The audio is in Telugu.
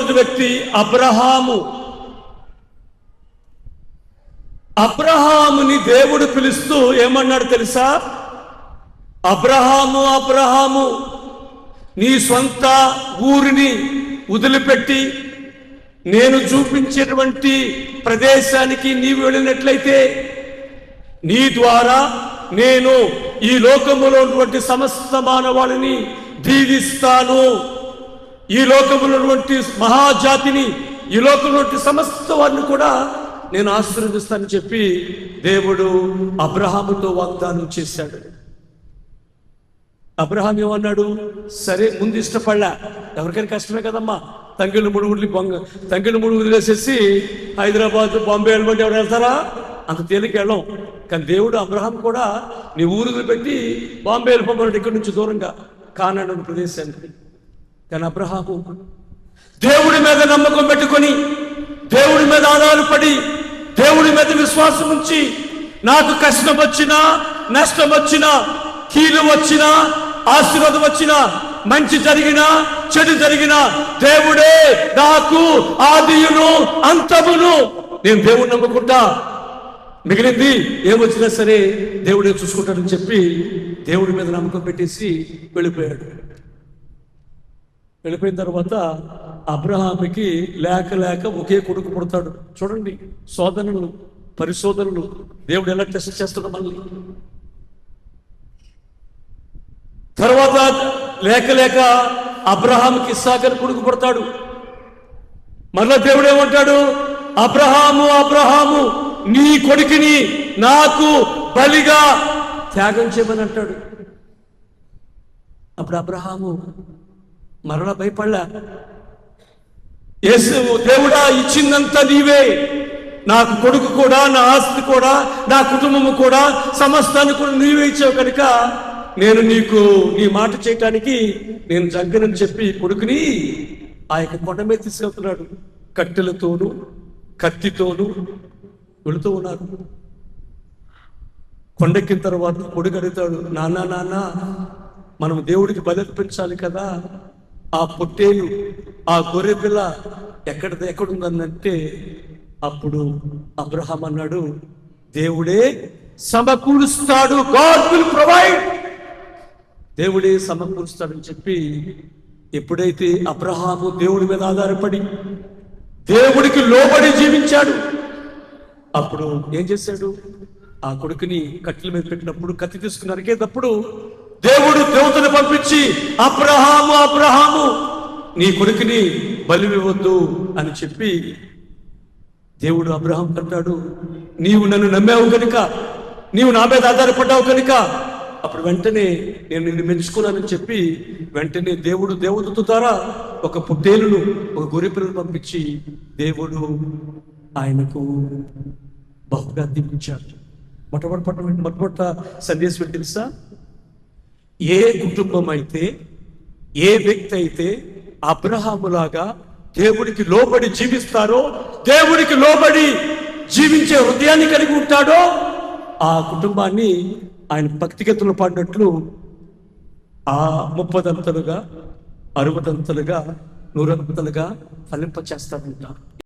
మొట్టమొదటి వ్యక్తి అబ్రహాము. అబ్రహాముని దేవుడు పిలుస్తూ ఏమన్నాడు తెలుసా? అబ్రహాము, అబ్రహాము, నీ సొంత ఊరిని వదిలిపెట్టి నేను చూపించేటువంటి ప్రదేశానికి నీవు వెళ్ళినట్లయితే నీ ద్వారా నేను ఈ లోకములో ఉన్నటువంటి సమస్త మానవాళిని దీవిస్తాను. ఈ లోకములో ఉన్నటువంటి మహాజాతిని, ఈ లోకంలో సమస్త వారిని కూడా నేను ఆశీర్వదిస్తానని చెప్పి దేవుడు అబ్రహాముతో వాగ్దానం చేశాడు. అబ్రహాం ఏమన్నాడు? సరే, ముందు ఇష్టపడలా, ఎవరికైనా కష్టమే కదమ్మా. తంగిళ్ళు ముడుగులు వదిలేసేసి హైదరాబాద్, బాంబే వెళ్ళమంటే ఎవరు వెళ్తారా? అంత తేలిక వెళ్ళం. కానీ దేవుడు అబ్రహాం కూడా నీ ఊరులు పెట్టి బాంబే వెళ్ళిపోమన్నాడు, ఇక్కడి నుంచి దూరంగా కానాడు ప్రదేశానికి. కానీ అబ్రహాము దేవుడి మీద నమ్మకం పెట్టుకొని, దేవుడి మీద ఆధారపడి, దేవుడి మీద విశ్వాసం ఉంచి, నాకు కష్టం వచ్చినా, నష్టం వచ్చినా, కీలు వచ్చినా, ఆశీర్వాదం వచ్చినా, మంచి జరిగినా, చెడు జరిగినా, దేవుడే నాకు ఆదియును అంతమును. నేను దేవుడిని నమ్ముకుంటా, మిగిలింది ఏమొచ్చినా సరే దేవుడే చూసుకుంటాడని చెప్పి దేవుడి మీద నమ్మకం పెట్టేసి వెళ్ళిపోయాడు. వెళ్ళిపోయిన తర్వాత అబ్రహాముకి లేక లేక ఒకే కొడుకు పుడతాడు. చూడండి, శోధనలు, పరిశోధనలు, దేవుడు ఎలా టెస్ట్ చేస్తాడు మళ్ళీ. తర్వాత లేక లేక అబ్రహాముకి ఇస్సాకు కొడుకు పుడతాడు. మళ్ళా దేవుడు ఏమంటాడు? అబ్రహాము, అబ్రహాము, నీ కొడుకుని నాకు బలిగా త్యాగం చేయమని అంటాడు. అప్పుడు అబ్రహాము మరలా భయపడలా. యేసు, దేవుడా, ఇచ్చిందంతా నీవే, నాకు కొడుకు కూడా, నా ఆస్తి కూడా, నా కుటుంబము కూడా, సమస్తాన్ని కూడా నీవే ఇచ్చావు కనుక నేను నీకు నీ మాట చేయటానికి నేను జగ్గనని చెప్పి కొడుకుని ఆ యొక్క కొండ మీద తీసుకెళ్తున్నాడు. కట్టెలతోనూ కత్తితోనూ వెళుతూ ఉన్నారు. కొండెక్కిన తర్వాత కొడుకు అడుగుతాడు, నాన్న నాన్న, మనం దేవుడికి బలి అర్పించాలి కదా, ఆ పొట్టేలు, ఆ గొర్రె పిల్ల ఎక్కడుందంటే అప్పుడు అబ్రహాం అన్నాడు, దేవుడే సమకూరుస్తాడు, గాడ్ విల్ ప్రొవైడ్, దేవుడే సమకూరుస్తాడని చెప్పి ఎప్పుడైతే అబ్రహాము దేవుడి మీద ఆధారపడి దేవుడికి లోబడి జీవించాడు, అప్పుడు ఏం చేశాడు? ఆ కొడుకుని కట్టెల మీద పెట్టినప్పుడు, కత్తి తీసుకుని నరికేటప్పుడు దేవుడు దేవతను పంపించి, అబ్రహాము, అబ్రహాము, నీ కొడుకుని బలివ్వద్దు అని చెప్పి దేవుడు అబ్రహాం అంటాడు, నీవు నన్ను నమ్మావు కనుక, నీవు నా మీద ఆధారపడ్డావు కనుక అప్పుడు వెంటనే నేను నిన్ను మెచ్చుకున్నానని చెప్పి వెంటనే దేవుడు దేవదూత ద్వారా ఒక పొట్టేలును, ఒక గొర్రె పిల్లను పంపించి దేవుడు ఆయనకు బహుగా దీవించాడు. మొట్టమొదట సందేశం ఏంటి తెలుసా? ఏ కుటుంబం అయితే, ఏ వ్యక్తి అయితే అబ్రహాములాగా దేవుడికి లోబడి జీవిస్తారో, దేవుడికి లోబడి జీవించే హృదయాన్ని కలిగి ఉంటాడో, ఆ కుటుంబాన్ని ఆయన భక్తిగతులు పాడినట్లు ఆ 30 దంతలుగా, 60 దంతలుగా, 100 దంతలుగా ఫలింపచేస్తాడంట.